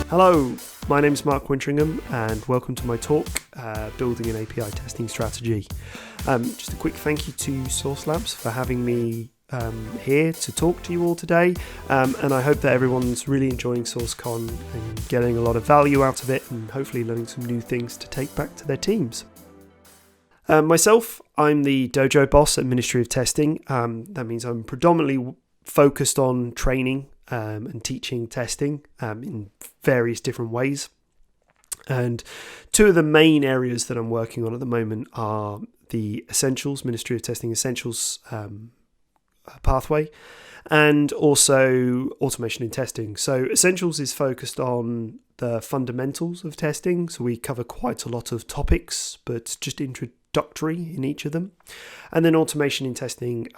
Hello, my name is Mark Winteringham and welcome to my talk, Building an API Testing Strategy. Just a quick thank you to Source Labs for having me here to talk to you all today, and I hope that everyone's really enjoying SauceCon and getting a lot of value out of it and hopefully learning some new things to take back to their teams. Myself, I'm the dojo boss at Ministry of Testing. That means I'm predominantly focused on training and teaching testing in various different ways. And two of the main areas that I'm working on at the moment are the Essentials, Ministry of Testing Essentials pathway, and also automation in testing. So Essentials is focused on the fundamentals of testing. So we cover quite a lot of topics, but just introductory in each of them. And then automation in testing,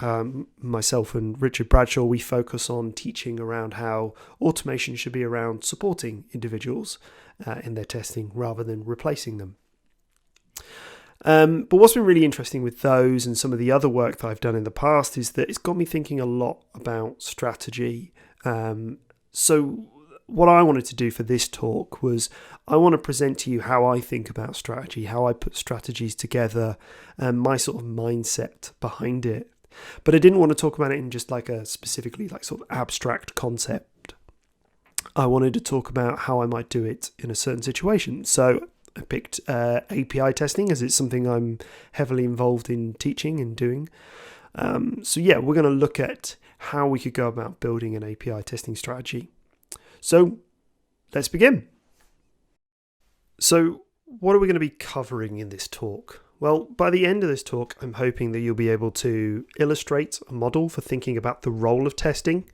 myself and Richard Bradshaw, we focus on teaching around how automation should be around supporting individuals in their testing rather than replacing them. But what's been really interesting with those and some of the other work that I've done in the past is that it's got me thinking a lot about strategy. So what I wanted to do for this talk was I want to present to you how I think about strategy, how I put strategies together, and my sort of mindset behind it. But I didn't want to talk about it in just like a specifically like sort of abstract concept. I wanted to talk about how I might do it in a certain situation. So I picked API testing as it's something I'm heavily involved in teaching and doing. So yeah, we're going to look at how we could go about building an API testing strategy. So let's begin. So what are we going to be covering in this talk? Well, by the end of this talk, I'm hoping that you'll be able to illustrate a model for thinking about the role of testing,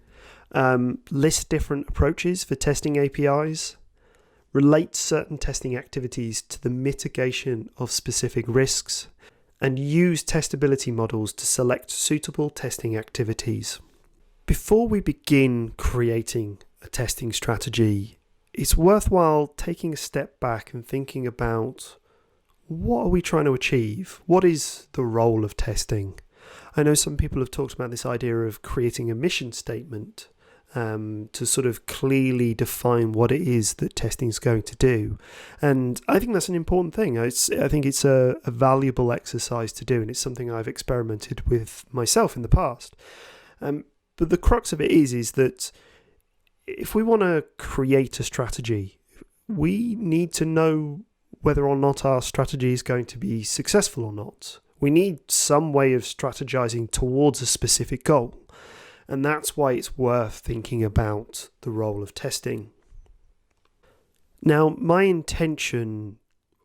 list different approaches for testing APIs, relate certain testing activities to the mitigation of specific risks, and use testability models to select suitable testing activities. Before we begin creating a testing strategy, it's worthwhile taking a step back and thinking about what are we trying to achieve? What is the role of testing? I know some people have talked about this idea of creating a mission statement to sort of clearly define what it is that testing is going to do. And I think that's an important thing. I think it's a valuable exercise to do, and it's something I've experimented with myself in the past. But the crux of it is that if we want to create a strategy, we need to know whether or not our strategy is going to be successful or not. We need some way of strategizing towards a specific goal. And that's why it's worth thinking about the role of testing. Now, my intention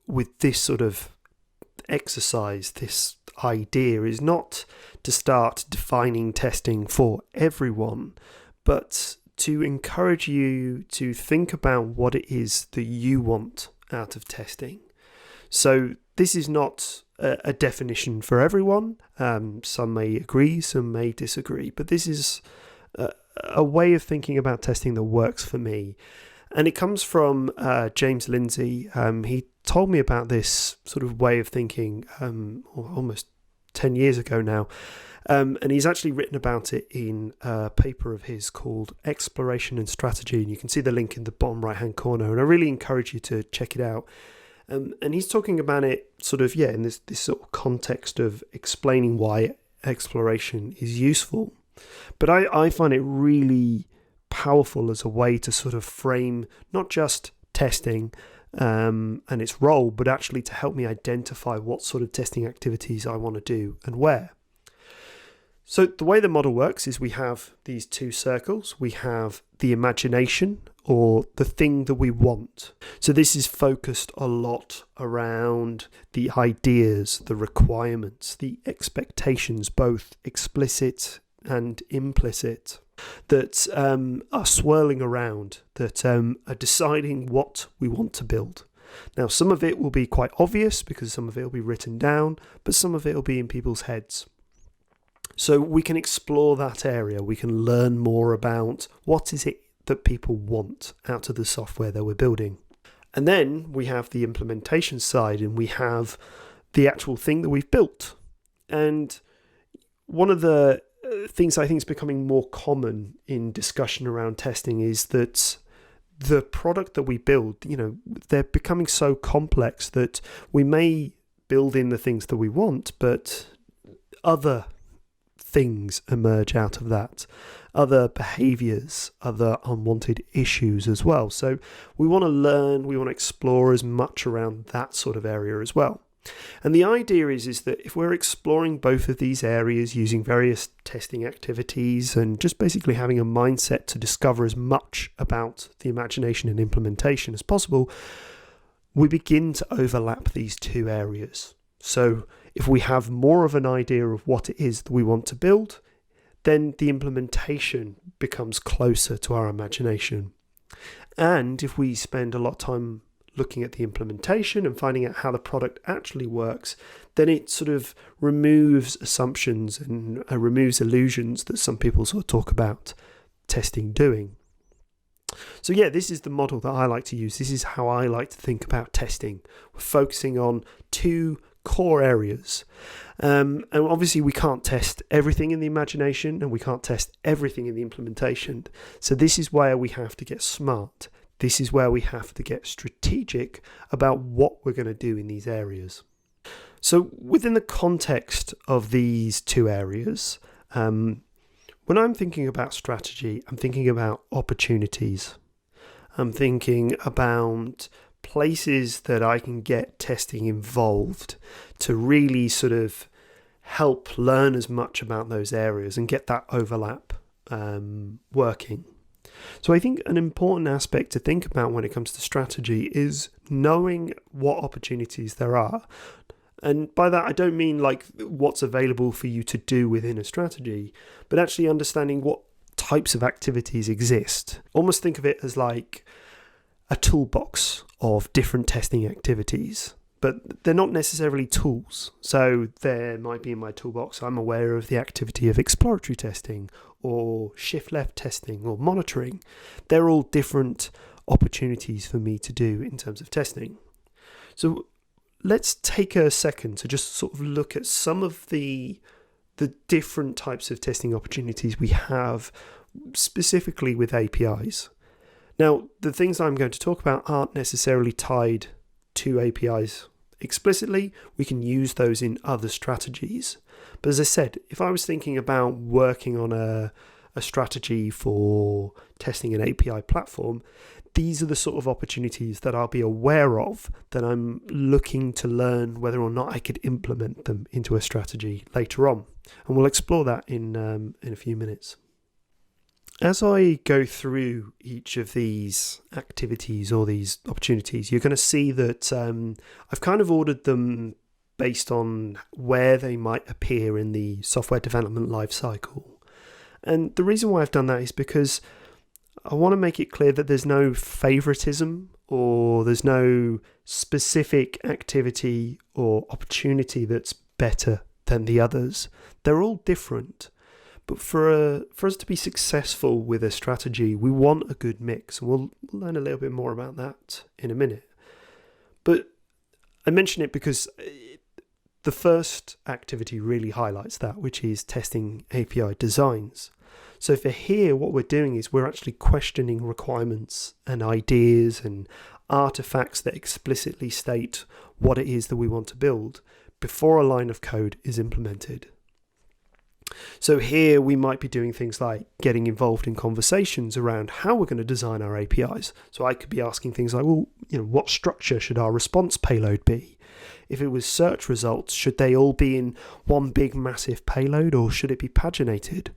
with this sort of exercise, this idea, is not to start defining testing for everyone, but to encourage you to think about what it is that you want out of testing. So this is not a definition for everyone. Some may agree, some may disagree, but this is a way of thinking about testing that works for me. And it comes from James Lindsay. He told me about this sort of way of thinking almost 10 years ago now. And he's actually written about it in a paper of his called Exploration and Strategy. And you can see the link in the bottom right-hand corner. And I really encourage you to check it out. And he's talking about it sort of, in this sort of context of explaining why exploration is useful. But I find it really powerful as a way to sort of frame not just testing and its role, but actually to help me identify what sort of testing activities I want to do and where. So the way the model works is we have these two circles. We have the imagination, or the thing that we want. So this is focused a lot around the ideas, the requirements, the expectations, both explicit and implicit, that are swirling around, that are deciding what we want to build. Now, some of it will be quite obvious because some of it will be written down, but some of it will be in people's heads. So we can explore that area. We can learn more about what is it that people want out of the software that we're building. And then we have the implementation side, and we have the actual thing that we've built. And one of the things I think is becoming more common in discussion around testing is that the product that we build, they're becoming so complex that we may build in the things that we want, but other things emerge out of that, other behaviors, other unwanted issues as well. So we want to learn, we want to explore as much around that sort of area as well. And the idea is that if we're exploring both of these areas using various testing activities and just basically having a mindset to discover as much about the imagination and implementation as possible, we begin to overlap these two areas. So if we have more of an idea of what it is that we want to build, then the implementation becomes closer to our imagination. And if we spend a lot of time looking at the implementation and finding out how the product actually works, then it sort of removes assumptions and removes illusions that some people sort of talk about testing doing. So yeah, this is the model that I like to use. This is how I like to think about testing. We're focusing on two core areas. And obviously we can't test everything in the imagination and we can't test everything in the implementation. So this is where we have to get smart. This is where we have to get strategic about what we're going to do in these areas. So within the context of these two areas, when I'm thinking about strategy, I'm thinking about opportunities. I'm thinking about places that I can get testing involved to really sort of help learn as much about those areas and get that overlap working. So I think an important aspect to think about when it comes to strategy is knowing what opportunities there are. And by that, I don't mean like what's available for you to do within a strategy, but actually understanding what types of activities exist. Almost think of it as like a toolbox of different testing activities, but they're not necessarily tools. So there might be in my toolbox, I'm aware of the activity of exploratory testing or shift left testing or monitoring. They're all different opportunities for me to do in terms of testing. So let's take a second to just sort of look at some of the different types of testing opportunities we have specifically with APIs. Now, the things I'm going to talk about aren't necessarily tied to APIs explicitly. We can use those in other strategies. But as I said, if I was thinking about working on a strategy for testing an API platform, these are the sort of opportunities that I'll be aware of, that I'm looking to learn whether or not I could implement them into a strategy later on. And we'll explore that in a few minutes. As I go through each of these activities or these opportunities, you're going to see that I've kind of ordered them based on where they might appear in the software development lifecycle. And the reason why I've done that is because I want to make it clear that there's no favoritism or there's no specific activity or opportunity that's better than the others. They're all different. But for us to be successful with a strategy, we want a good mix. And we'll learn a little bit more about that in a minute. But I mention it because the first activity really highlights that, which is testing API designs. So for here, what we're doing is we're actually questioning requirements and ideas and artifacts that explicitly state what it is that we want to build before a line of code is implemented. So here we might be doing things like getting involved in conversations around how we're going to design our APIs. So I could be asking things like, well, what structure should our response payload be? If it was search results, should they all be in one big massive payload or should it be paginated?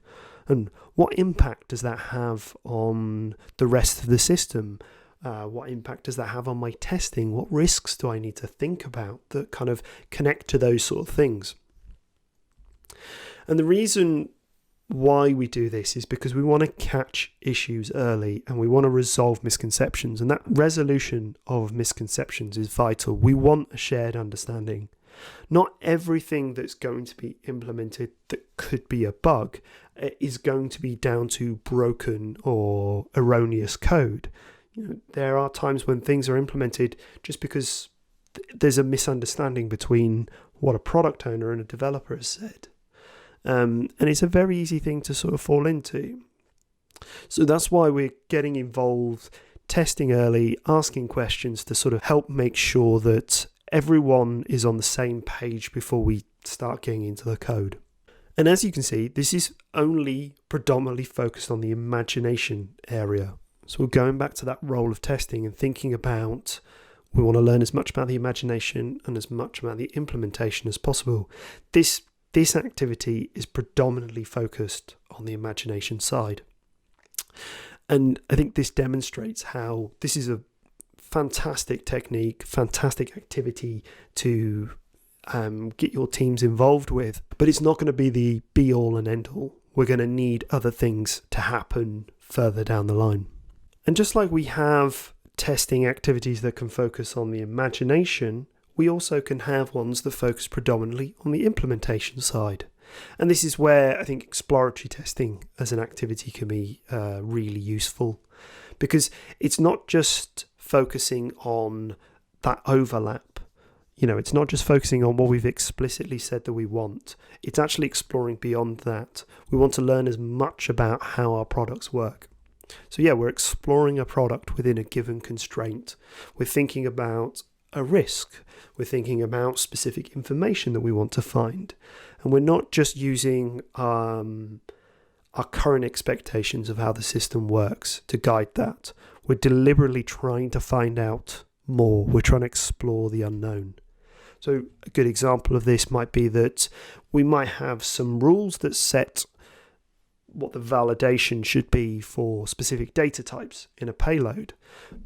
And what impact does that have on the rest of the system? What impact does that have on my testing? What risks do I need to think about that kind of connect to those sort of things? And the reason why we do this is because we want to catch issues early and we want to resolve misconceptions. And that resolution of misconceptions is vital. We want a shared understanding. Not everything that's going to be implemented that could be a bug is going to be down to broken or erroneous code. There are times when things are implemented just because there's a misunderstanding between what a product owner and a developer has said. And it's a very easy thing to sort of fall into. So that's why we're getting involved, testing early, asking questions to sort of help make sure that everyone is on the same page before we start getting into the code. And as you can see, this is only predominantly focused on the imagination area. So we're going back to that role of testing and thinking about, we want to learn as much about the imagination and as much about the implementation as possible. This activity is predominantly focused on the imagination side. And I think this demonstrates how this is a fantastic technique, fantastic activity to get your teams involved with, but it's not going to be the be all and end all. We're going to need other things to happen further down the line. And just like we have testing activities that can focus on the imagination, we also can have ones that focus predominantly on the implementation side. And this is where I think exploratory testing as an activity can be really useful, because it's not just focusing on that overlap. It's not just focusing on what we've explicitly said that we want. It's actually exploring beyond that. We want to learn as much about how our products work. So we're exploring a product within a given constraint. We're thinking about a risk. We're thinking about specific information that we want to find. And we're not just using our current expectations of how the system works to guide that. We're deliberately trying to find out more. We're trying to explore the unknown. So a good example of this might be that we might have some rules that set what the validation should be for specific data types in a payload.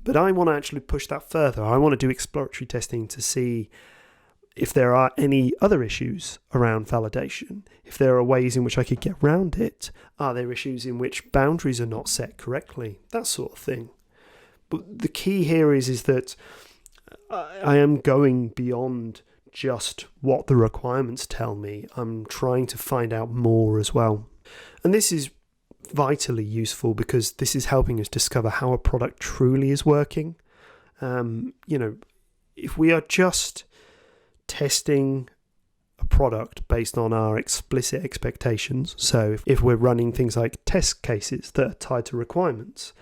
But I want to actually push that further. I want to do exploratory testing to see if there are any other issues around validation, if there are ways in which I could get around it. Are there issues in which boundaries are not set correctly? That sort of thing. But the key here is that I am going beyond just what the requirements tell me. I'm trying to find out more as well. And this is vitally useful because this is helping us discover how a product truly is working. If we are just testing a product based on our explicit expectations, so if we're running things like test cases that are tied to requirements,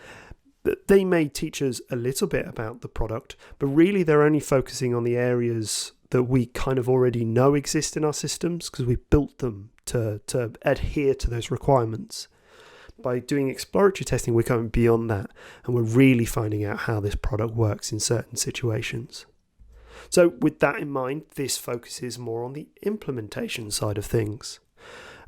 they may teach us a little bit about the product, but really they're only focusing on the areas that we kind of already know exist in our systems because we built them to adhere to those requirements. By doing exploratory testing, we're going beyond that and we're really finding out how this product works in certain situations. So with that in mind, this focuses more on the implementation side of things.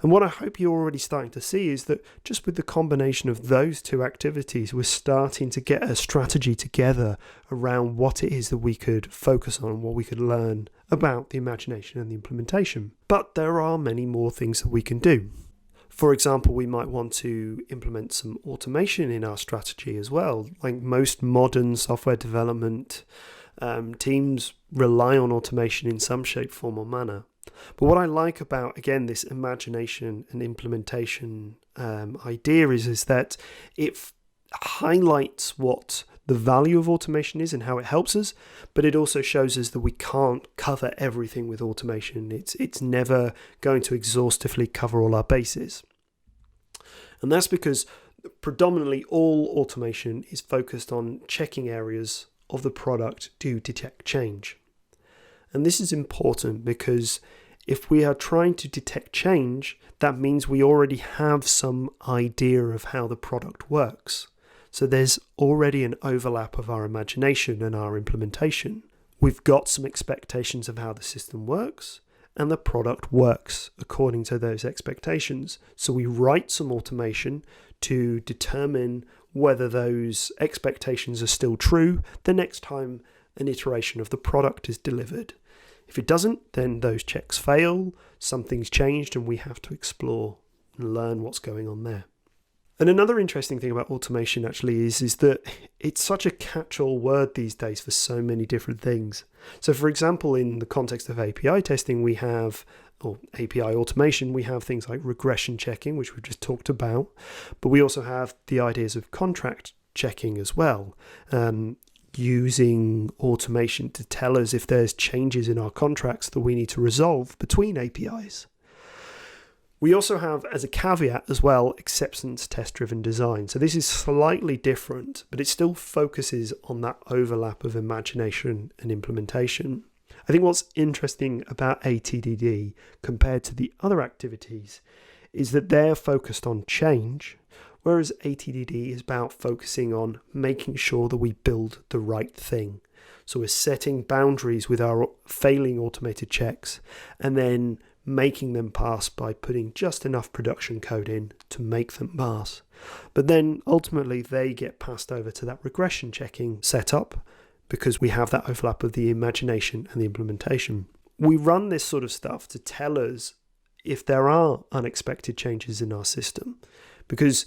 And what I hope you're already starting to see is that just with the combination of those two activities, we're starting to get a strategy together around what it is that we could focus on, what we could learn about the imagination and the implementation. But there are many more things that we can do. For example, we might want to implement some automation in our strategy as well. Like most modern software development teams rely on automation in some shape, form or manner. But what I like about, again, this imagination and implementation idea is that it highlights what the value of automation is and how it helps us, but it also shows us that we can't cover everything with automation. It's never going to exhaustively cover all our bases. And that's because predominantly all automation is focused on checking areas of the product to detect change. And this is important because if we are trying to detect change, that means we already have some idea of how the product works. So there's already an overlap of our imagination and our implementation. We've got some expectations of how the system works, and the product works according to those expectations. So we write some automation to determine whether those expectations are still true the next time an iteration of the product is delivered. If it doesn't, then those checks fail, something's changed, and we have to explore and learn what's going on there. And another interesting thing about automation actually is that it's such a catch-all word these days for so many different things. So for example, in the context of API testing, or API automation, we have things like regression checking, which we've just talked about, but we also have the ideas of contract checking as well. Using automation to tell us if there's changes in our contracts that we need to resolve between APIs. We also have, as a caveat as well, acceptance test-driven design. So this is slightly different, but it still focuses on that overlap of imagination and implementation. I think what's interesting about ATDD compared to the other activities is that they're focused on change, whereas ATDD is about focusing on making sure that we build the right thing. So we're setting boundaries with our failing automated checks and then making them pass by putting just enough production code in to make them pass. But then ultimately they get passed over to that regression checking setup because we have that overlap of the imagination and the implementation. We run this sort of stuff to tell us if there are unexpected changes in our system, because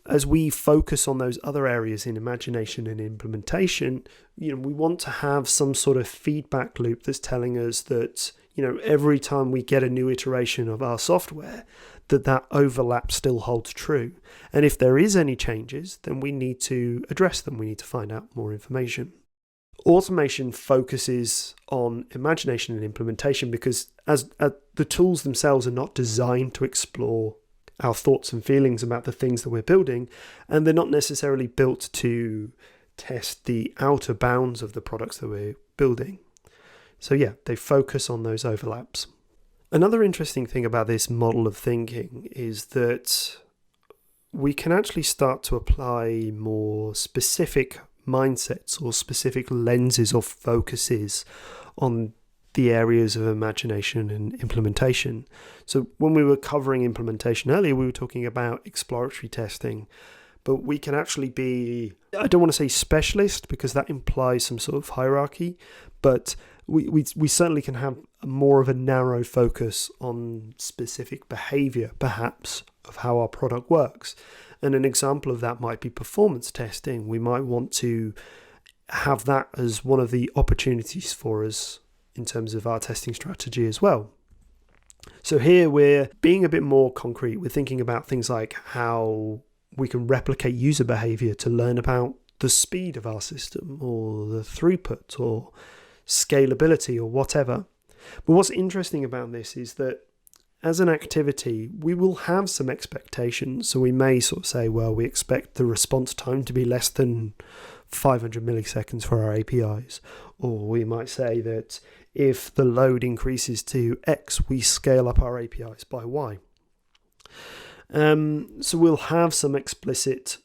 as we focus on those other areas in imagination and implementation, we want to have some sort of feedback loop that's telling us that every time we get a new iteration of our software, that overlap still holds true. And if there is any changes, then we need to address them. We need to find out more information. Automation focuses on imagination and implementation because as the tools themselves are not designed to explore our thoughts and feelings about the things that we're building, and they're not necessarily built to test the outer bounds of the products that we're building. So yeah, they focus on those overlaps. Another interesting thing about this model of thinking is that we can actually start to apply more specific mindsets or specific lenses or focuses on the areas of imagination and implementation. So when we were covering implementation earlier, we were talking about exploratory testing, but we can actually be, I don't want to say specialist because that implies some sort of hierarchy, but we certainly can have more of a narrow focus on specific behavior, perhaps, of how our product works. And an example of that might be performance testing. We might want to have that as one of the opportunities for us in terms of our testing strategy as well. So here we're being a bit more concrete. We're thinking about things like how we can replicate user behavior to learn about the speed of our system or the throughput or scalability or whatever. But what's interesting about this is that as an activity, we will have some expectations. So we may sort of say, well, we expect the response time to be less than 500 milliseconds for our APIs. Or we might say that if the load increases to X, we scale up our APIs by Y. So we'll have some explicit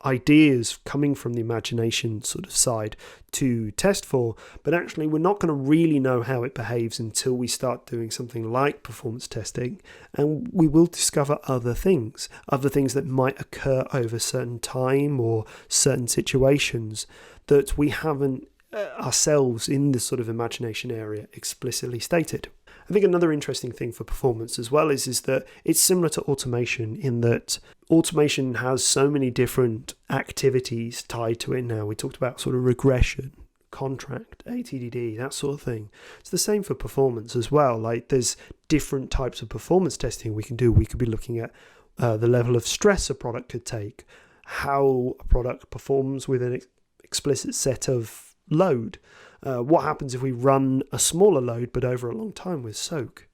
ideas coming from the imagination sort of side to test for, but actually we're not going to really know how it behaves until we start doing something like performance testing, and we will discover other things that might occur over certain time or certain situations that we haven't ourselves in this sort of imagination area explicitly stated. I think another interesting thing for performance as well is that it's similar to automation in that automation has so many different activities tied to it now. We talked about sort of regression, contract, ATDD, that sort of thing. It's the same for performance as well. Like there's different types of performance testing we can do. We could be looking at the level of stress a product could take, how a product performs with an explicit set of load. What happens if we run a smaller load but over a long time with soak?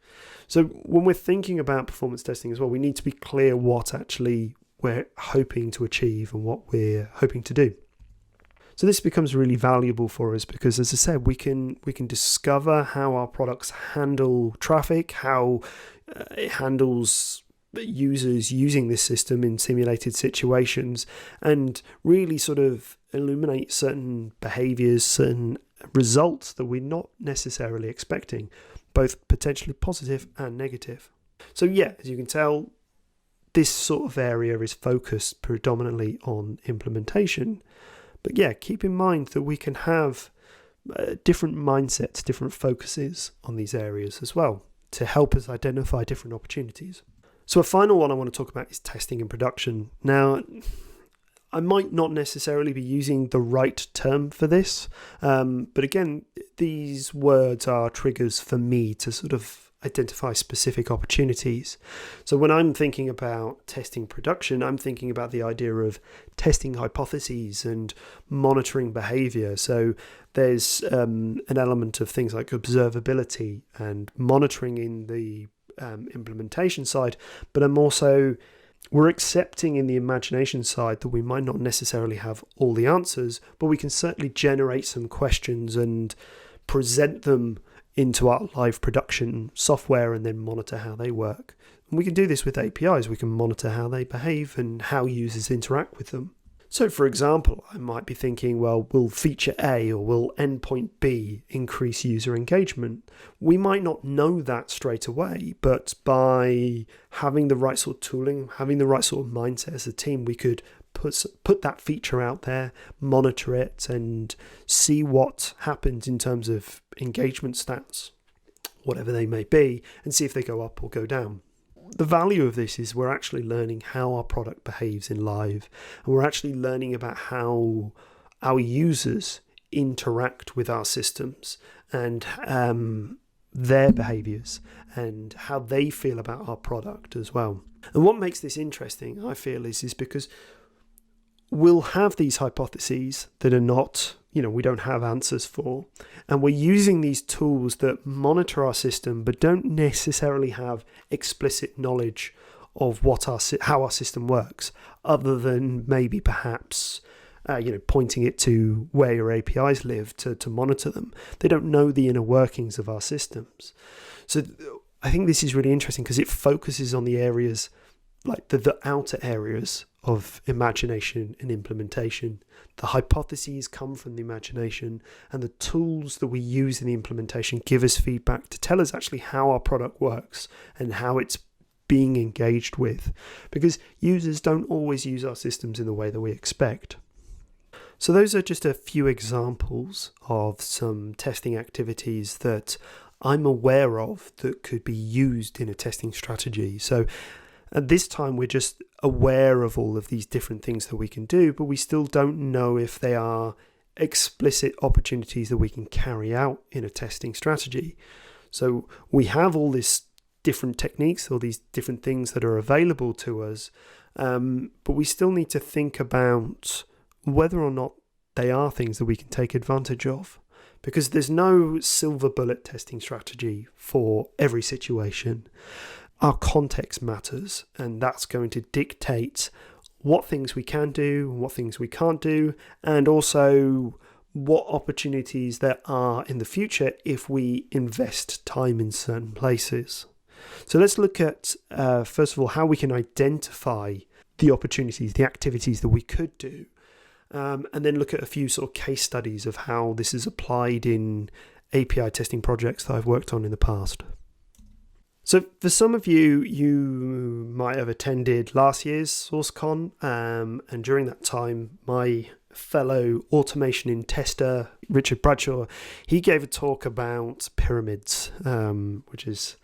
So when we're thinking about performance testing as well, we need to be clear what actually we're hoping to achieve and what we're hoping to do. So this becomes really valuable for us because, as I said, we can discover how our products handle traffic, how it handles users using this system in simulated situations, and really sort of illuminate certain behaviors, certain results that we're not necessarily expecting, both potentially positive and negative. So yeah, as you can tell, this sort of area is focused predominantly on implementation. But yeah, keep in mind that we can have different mindsets, different focuses on these areas as well to help us identify different opportunities. So a final one I want to talk about is testing in production. Now, I might not necessarily be using the right term for this, but again, these words are triggers for me to sort of identify specific opportunities. So when I'm thinking about testing production, I'm thinking about the idea of testing hypotheses and monitoring behavior. So there's an element of things like observability and monitoring in the implementation side, but we're accepting in the imagination side that we might not necessarily have all the answers, but we can certainly generate some questions and present them into our live production software and then monitor how they work. And we can do this with APIs. We can monitor how they behave and how users interact with them. So for example, I might be thinking, well, will feature A or will endpoint B increase user engagement? We might not know that straight away, but by having the right sort of tooling, having the right sort of mindset as a team, we could put that feature out there, monitor it, and see what happens in terms of engagement stats, whatever they may be, and see if they go up or go down. The value of this is we're actually learning how our product behaves in live, and we're actually learning about how our users interact with our systems and their behaviors and how they feel about our product as well. And what makes this interesting, I feel, is because we'll have these hypotheses that are not, we don't have answers for, and we're using these tools that monitor our system but don't necessarily have explicit knowledge of how our system works, other than maybe perhaps pointing it to where your APIs live to monitor them. They don't know the inner workings of our systems. So I think this is really interesting because it focuses on the areas, like the outer areas of imagination and implementation. The hypotheses come from the imagination, and the tools that we use in the implementation give us feedback to tell us actually how our product works and how it's being engaged with, because users don't always use our systems in the way that we expect. So those are just a few examples of some testing activities that I'm aware of that could be used in a testing strategy. So at this time, we're just aware of all of these different things that we can do, but we still don't know if they are explicit opportunities that we can carry out in a testing strategy. So we have all these different techniques, all these different things that are available to us, but we still need to think about whether or not they are things that we can take advantage of. Because there's no silver bullet testing strategy for every situation. Our context matters, and that's going to dictate what things we can do, what things we can't do, and also what opportunities there are in the future if we invest time in certain places. So let's look at, first of all, how we can identify the opportunities, the activities that we could do, and then look at a few sort of case studies of how this is applied in API testing projects that I've worked on in the past. So for some of you, you might have attended last year's SauceCon, and during that time, my fellow automation in tester, Richard Bradshaw, he gave a talk about pyramids, which is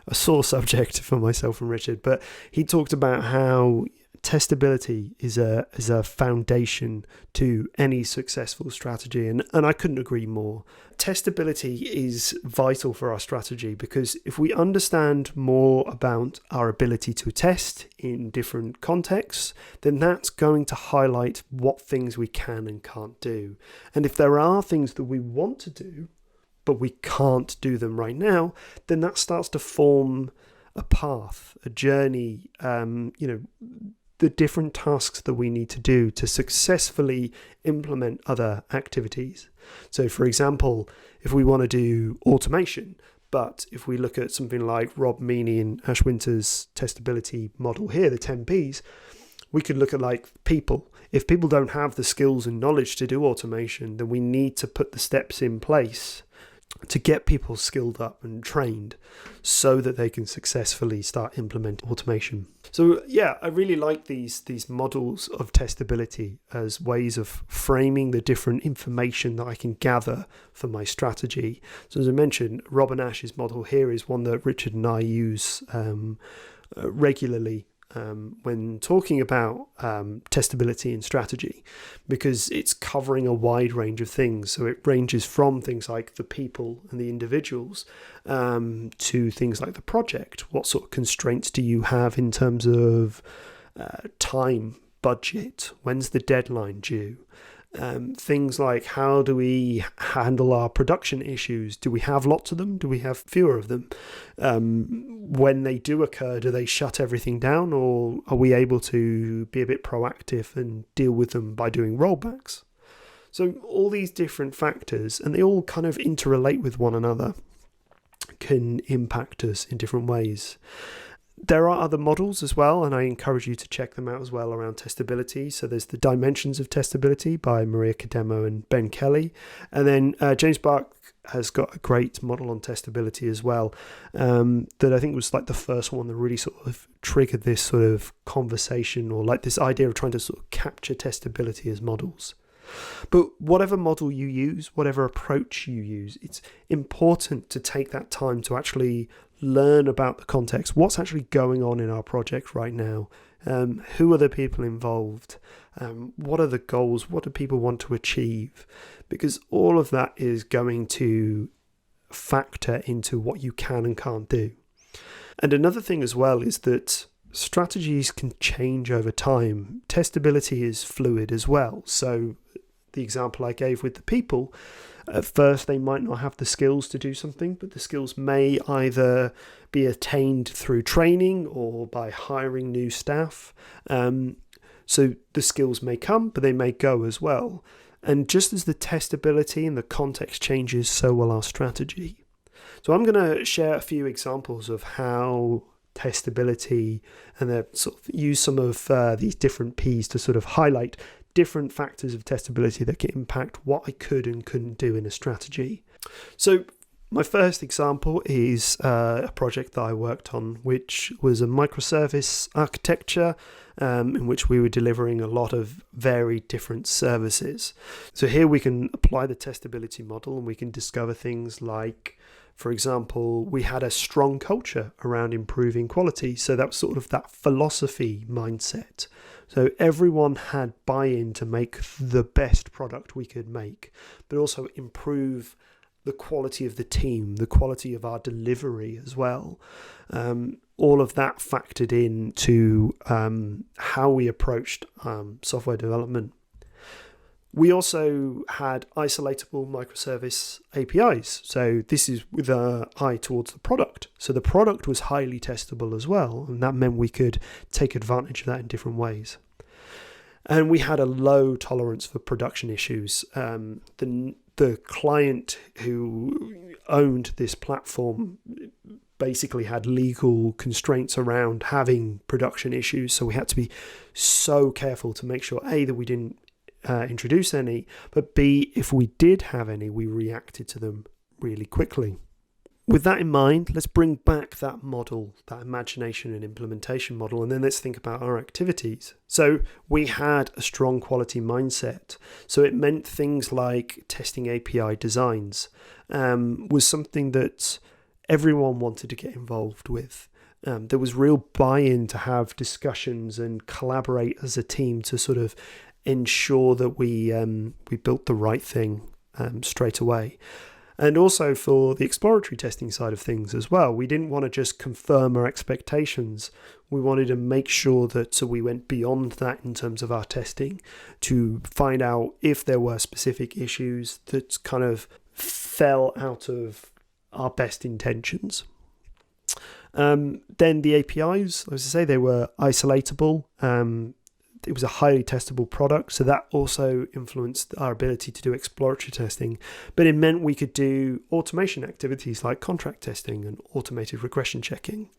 a sore subject for myself and Richard, but he talked about how testability is a foundation to any successful strategy, and I couldn't agree more. Testability is vital for our strategy because if we understand more about our ability to test in different contexts, then that's going to highlight what things we can and can't do. And if there are things that we want to do, but we can't do them right now, then that starts to form a path, a journey, the different tasks that we need to do to successfully implement other activities. So for example, if we want to do automation, but if we look at something like Rob Meany and Ash Winter's testability model here, the 10 Ps, we could look at like people. If people don't have the skills and knowledge to do automation, then we need to put the steps in place to get people skilled up and trained so that they can successfully start implementing automation. So yeah, I really like these models of testability as ways of framing the different information that I can gather for my strategy. So as I mentioned, Rob and Ash's model here is one that Richard and I use regularly when talking about testability and strategy, because it's covering a wide range of things. So it ranges from things like the people and the individuals to things like the project. What sort of constraints do you have in terms of time, budget? When's the deadline due? Things like, how do we handle our production issues? Do we have lots of them? Do we have fewer of them? When they do occur, do they shut everything down, or are we able to be a bit proactive and deal with them by doing rollbacks? So all these different factors, and they all kind of interrelate with one another, can impact us in different ways. There are other models as well, and I encourage you to check them out as well around testability. So there's the Dimensions of Testability by Maria Cademo and Ben Kelly. And then James Bark has got a great model on testability as well, that I think was like the first one that really sort of triggered this sort of conversation, or like this idea of trying to sort of capture testability as models. But whatever model you use, whatever approach you use, it's important to take that time to actually learn about the context. What's actually going on in our project right now? Who are the people involved? What are the goals? What do people want to achieve? Because all of that is going to factor into what you can and can't do. And another thing as well is that strategies can change over time. Testability is fluid as well. So the example I gave with the people, at first they might not have the skills to do something, but the skills may either be attained through training or by hiring new staff. So the skills may come, but they may go as well. And just as the testability and the context changes, so will our strategy. So I'm going to share a few examples of how testability, and sort of use some of these different P's to sort of highlight different factors of testability that can impact what I could and couldn't do in a strategy. So my first example is a project that I worked on, which was a microservice architecture in which we were delivering a lot of varied different services. So here we can apply the testability model, and we can discover things like, for example, we had a strong culture around improving quality. So that was sort of that philosophy mindset. So everyone had buy-in to make the best product we could make, but also improve the quality of the team, the quality of our delivery as well. All of that factored into how we approached software development. We also had isolatable microservice APIs. So this is with an eye towards the product. So the product was highly testable as well, and that meant we could take advantage of that in different ways. And we had a low tolerance for production issues. The client who owned this platform basically had legal constraints around having production issues. So we had to be so careful to make sure, A, that we didn't introduce any, but B, if we did have any, we reacted to them really quickly. With that in mind, let's bring back that model, that imagination and implementation model, and then let's think about our activities. So we had a strong quality mindset. So it meant things like testing API designs was something that everyone wanted to get involved with. There was real buy-in to have discussions and collaborate as a team to sort of ensure that we built the right thing straight away. And also for the exploratory testing side of things as well, we didn't want to just confirm our expectations. We wanted to make sure that we went beyond that in terms of our testing to find out if there were specific issues that kind of fell out of our best intentions. Then the APIs, as I say, they were isolatable. It was a highly testable product, so that also influenced our ability to do exploratory testing. But it meant we could do automation activities like contract testing and automated regression checking.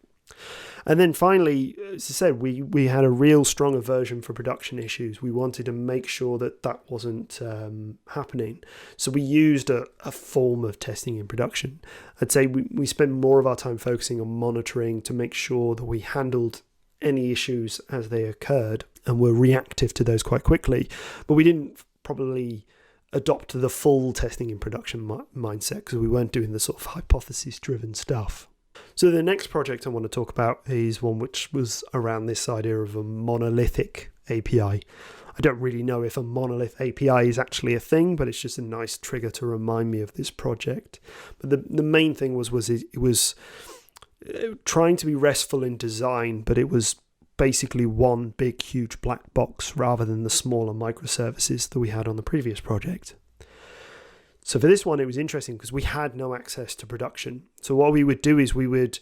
And then finally, as I said, we had a real strong aversion for production issues. We wanted to make sure that wasn't happening. So we used a form of testing in production. I'd say we spent more of our time focusing on monitoring to make sure that we handled any issues as they occurred and were reactive to those quite quickly. But we didn't probably adopt the full testing in production mindset because we weren't doing the sort of hypothesis-driven stuff. So the next project I want to talk about is one which was around this idea of a monolithic API. I don't really know if a monolith API is actually a thing, but it's just a nice trigger to remind me of this project. But the main thing was it was trying to be RESTful in design, but it was basically one big, huge black box rather than the smaller microservices that we had on the previous project. So for this one, it was interesting because we had no access to production. So what we would do is we would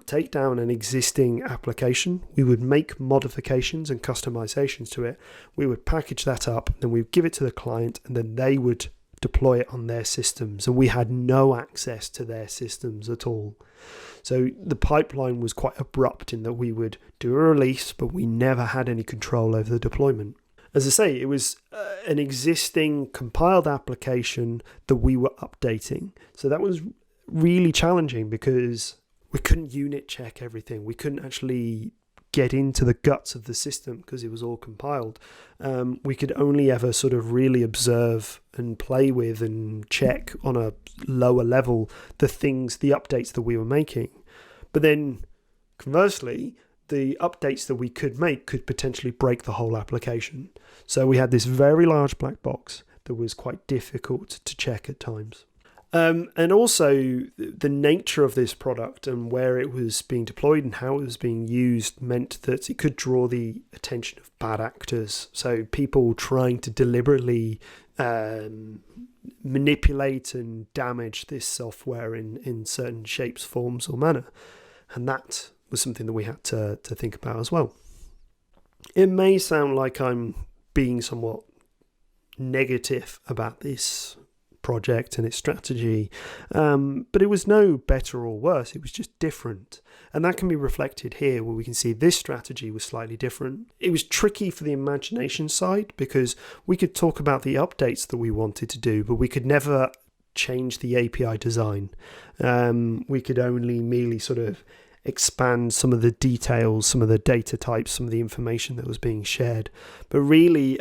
take down an existing application. We would make modifications and customizations to it. We would package that up, then we'd give it to the client, and then they would deploy it on their systems. And we had no access to their systems at all. So the pipeline was quite abrupt in that we would do a release, but we never had any control over the deployment. As I say, it was an existing compiled application that we were updating. So that was really challenging because we couldn't unit check everything. We couldn't actually get into the guts of the system because it was all compiled. We could only ever sort of really observe and play with and check on a lower level the updates that we were making. But then conversely, the updates that we could make could potentially break the whole application. So we had this very large black box that was quite difficult to check at times. And also the nature of this product and where it was being deployed and how it was being used meant that it could draw the attention of bad actors. So people trying to deliberately manipulate and damage this software in certain shapes, forms or manner. And that was something that we had to think about as well. It may sound like I'm being somewhat negative about this project and its strategy, but it was no better or worse. It was just different, and that can be reflected here where we can see this strategy was slightly different. It was tricky for the imagination side because we could talk about the updates that we wanted to do, but we could never change the API design. We could only merely sort of expand some of the details, some of the data types, some of the information that was being shared. But really,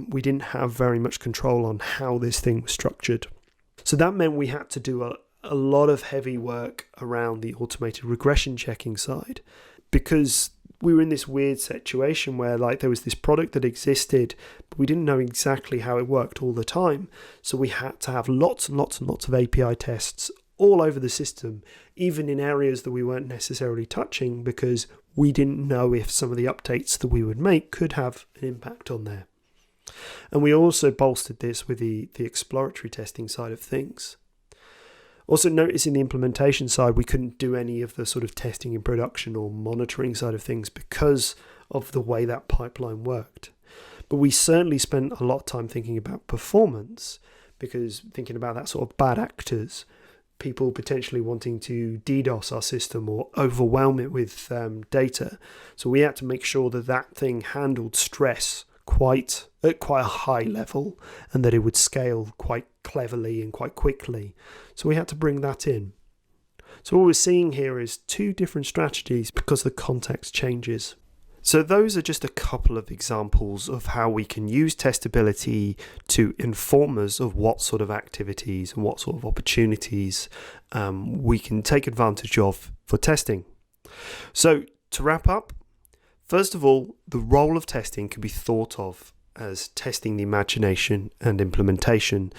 we didn't have very much control on how this thing was structured. So that meant we had to do a lot of heavy work around the automated regression checking side, because we were in this weird situation where there was this product that existed, but we didn't know exactly how it worked all the time. So we had to have lots and lots and lots of API tests all over the system, even in areas that we weren't necessarily touching, because we didn't know if some of the updates that we would make could have an impact on there. And we also bolstered this with the exploratory testing side of things. Also notice in the implementation side, we couldn't do any of the sort of testing in production or monitoring side of things because of the way that pipeline worked. But we certainly spent a lot of time thinking about performance, because thinking about that sort of bad actors, people potentially wanting to DDoS our system or overwhelm it with data. So we had to make sure that that thing handled stress at quite a high level, and that it would scale quite cleverly and quite quickly. So we had to bring that in. So what we're seeing here is two different strategies because the context changes. So those are just a couple of examples of how we can use testability to inform us of what sort of activities and what sort of opportunities we can take advantage of for testing. So to wrap up, first of all, the role of testing can be thought of as testing the imagination and implementation.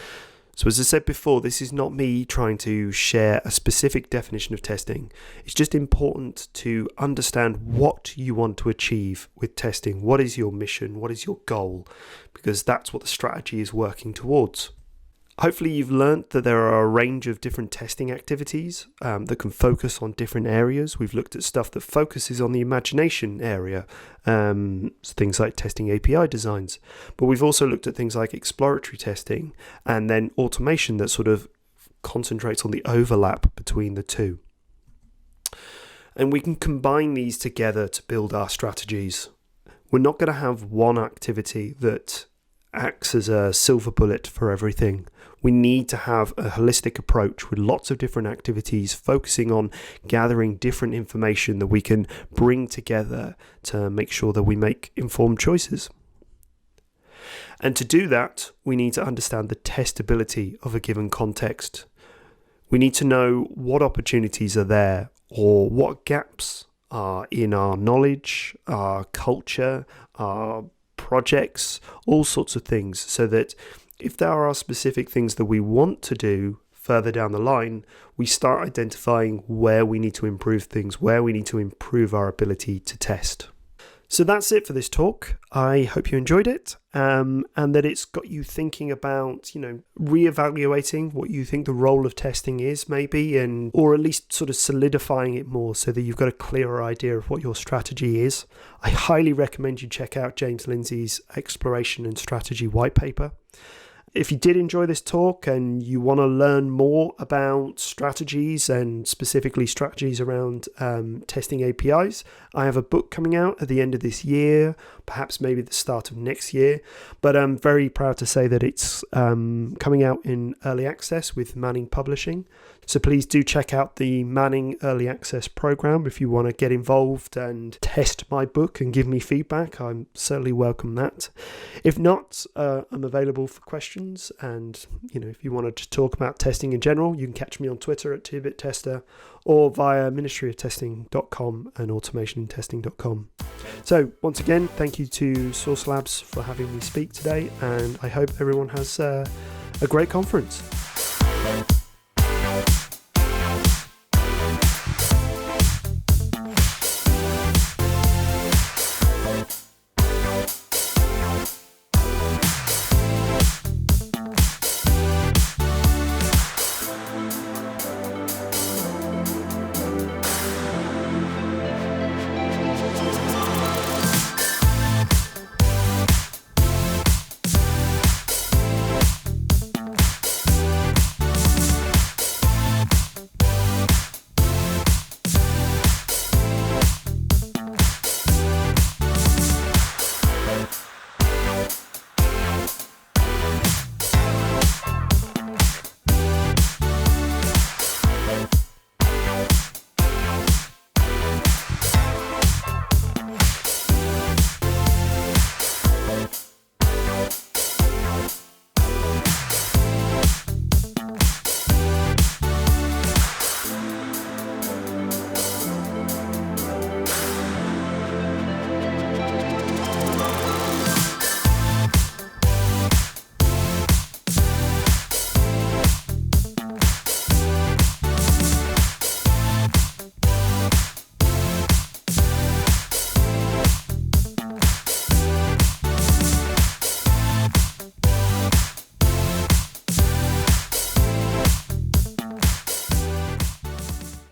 So as I said before, this is not me trying to share a specific definition of testing. It's just important to understand what you want to achieve with testing. What is your mission? What is your goal? Because that's what the strategy is working towards. Hopefully you've learned that there are a range of different testing activities that can focus on different areas. We've looked at stuff that focuses on the imagination area, things like testing API designs. But we've also looked at things like exploratory testing and then automation that sort of concentrates on the overlap between the two. And we can combine these together to build our strategies. We're not going to have one activity that acts as a silver bullet for everything. We need to have a holistic approach with lots of different activities focusing on gathering different information that we can bring together to make sure that we make informed choices. And to do that, we need to understand the testability of a given context. We need to know what opportunities are there or what gaps are in our knowledge, our culture, our projects, all sorts of things, so that if there are specific things that we want to do further down the line, we start identifying where we need to improve things, where we need to improve our ability to test. So that's it for this talk. I hope you enjoyed it, and that it's got you thinking about, reevaluating what you think the role of testing is, maybe, or at least sort of solidifying it more so that you've got a clearer idea of what your strategy is. I highly recommend you check out James Lindsay's Exploration and Strategy white paper. If you did enjoy this talk and you want to learn more about strategies and specifically strategies around testing APIs, I have a book coming out at the end of this year, perhaps maybe the start of next year. But I'm very proud to say that it's coming out in early access with Manning Publishing. So please do check out the Manning Early Access program if you want to get involved and test my book and give me feedback. I certainly welcome that. If not, I'm available for questions. And, if you wanted to talk about testing in general, you can catch me on Twitter at 2bittester or via ministryoftesting.com and automationintesting.com. So once again, thank you to Sauce Labs for having me speak today. And I hope everyone has a great conference.